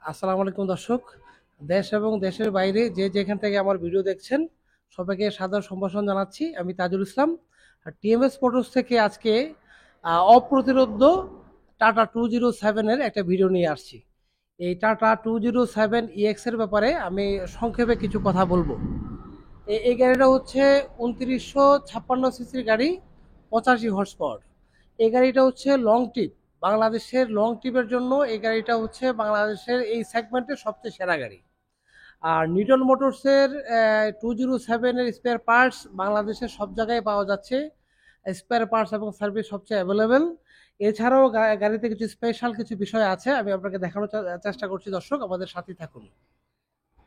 আসসালামু আলাইকুম দর্শক। দেশ এবং দেশের বাইরে যে যেখান থেকে আমার ভিডিও দেখছেন সবাইকে সাদর সম্ভাষণ জানাচ্ছি। আমি তাজুল ইসলাম। আর টিএমএস মোটরস থেকে আজকে অপ্রতিরোধ্য টাটা 207 এর একটা ভিডিও নিয়ে আসছি। এই টাটা 207 ইএক্স এর ব্যাপারে আমি সংক্ষেপে কিছু কথা বলবো। এই গাড়িটা হচ্ছে 2956 সিসির গাড়ি, 85 হর্স পাওয়ার। এই গাড়িটা হচ্ছে লং ট্রিপ, বাংলাদেশের লং ট্রিপের জন্য এই গাড়িটা হচ্ছে বাংলাদেশের এই সেগমেন্টের সবচেয়ে সেরা গাড়ি। আর নিটন মোটরসের 207 এর স্পেয়ার পার্টস বাংলাদেশের সব জায়গায় পাওয়া যাচ্ছে। স্পেয়ার পার্টস এবং সার্ভিস সবচেয়ে অ্যাভেলেবেল। এছাড়াও গাড়িতে কিছু স্পেশাল কিছু বিষয় আছে, আমি আপনাকে দেখানোর চেষ্টা করছি। দর্শক আমাদের সাথে থাকুন।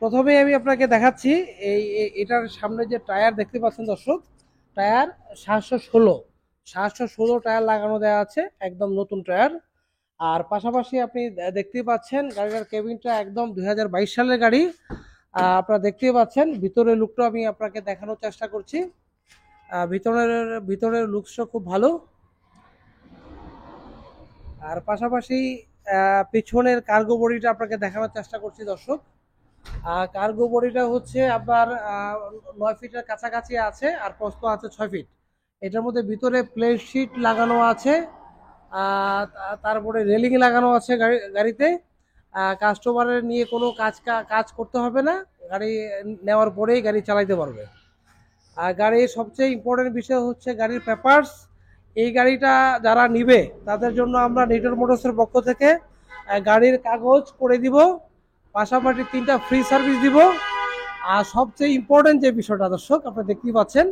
প্রথমে আমি আপনাকে দেখাচ্ছি এটার সামনে যে টায়ার দেখতে পাচ্ছেন দর্শক, টায়ার 716 টায়ার লাগানো দেওয়া আছে, একদম নতুন টায়ার। আর পাশাপাশি আপনি দেখতেই পাচ্ছেন গাড়িটার কেবিনটা একদম 2022 সালের গাড়ি। আপনারা দেখতেই পাচ্ছেন ভিতরের লুকটা আমি আপনাকে দেখানোর চেষ্টা করছি। ভিতরের ভিতরের লুকসটা খুব ভালো। আর পাশাপাশি পিছনের কার্গো বডিটা আপনাকে দেখানোর চেষ্টা করছি দর্শক। কার্গো বডিটা হচ্ছে আপনার 9 ফিটের কাছাকাছি আছে, আর প্রস্থ আছে 6 ফিট। এটার মধ্যে ভিতরে প্লেন শিট লাগানো আছে, তারপরে রেলিং লাগানো আছে গাড়িতে। কাস্টমারের নিয়ে কোনো কাজ করতে হবে না, গাড়ি নেওয়ার পরেই গাড়ি চালাইতে পারবে। আর গাড়ির সবচেয়ে ইম্পর্টেন্ট বিষয় হচ্ছে গাড়ির পেপারস। এই গাড়িটা যারা নিবে তাদের জন্য আমরা নিটন মোটরসের পক্ষ থেকে গাড়ির কাগজ করে দিব, পাশাপাশি 3টা ফ্রি সার্ভিস দিব। আর সবচেয়ে ইম্পর্টেন্ট যে বিষয়টা দর্শক আপনারা দেখতেই পাচ্ছেন,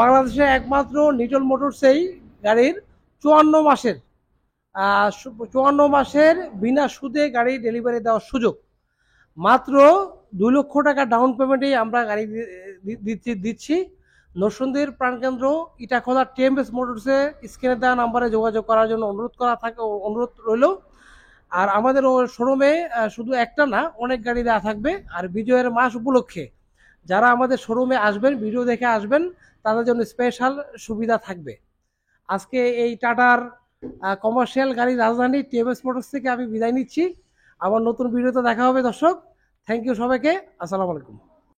বাংলাদেশে একমাত্র নিটন মোটরসেই গাড়ির 54 মাসের 54 মাসের বিনা সুদে গাড়ি ডেলিভারি দেওয়ার সুযোগ। মাত্র 2 লক্ষ টাকা ডাউন পেমেন্টেই আমরা গাড়ি দিচ্ছি। নরসিংদীর প্রাণকেন্দ্র ইটাখোলা টিএমএস মোটরসে স্ক্রিনে দেওয়া নাম্বারে যোগাযোগ করার জন্য অনুরোধ রইল। আর আমাদের শোরুমে শুধু একটা না, অনেক গাড়ি দেওয়া থাকবে। আর বিজয়ের মাস উপলক্ষে যারা আমাদের শোরুমে আসবেন, ভিডিও দেখে আসবেন, তাদের জন্য স্পেশাল সুবিধা থাকবে। আজকে এই টাটার কমার্শিয়াল গাড়ি রাজধানী টিএমএস মোটরস থেকে আমি বিদায় নিচ্ছি। আবার নতুন ভিডিওতে দেখা হবে দর্শক। থ্যাংক ইউ সবাইকে। আসসালামু আলাইকুম।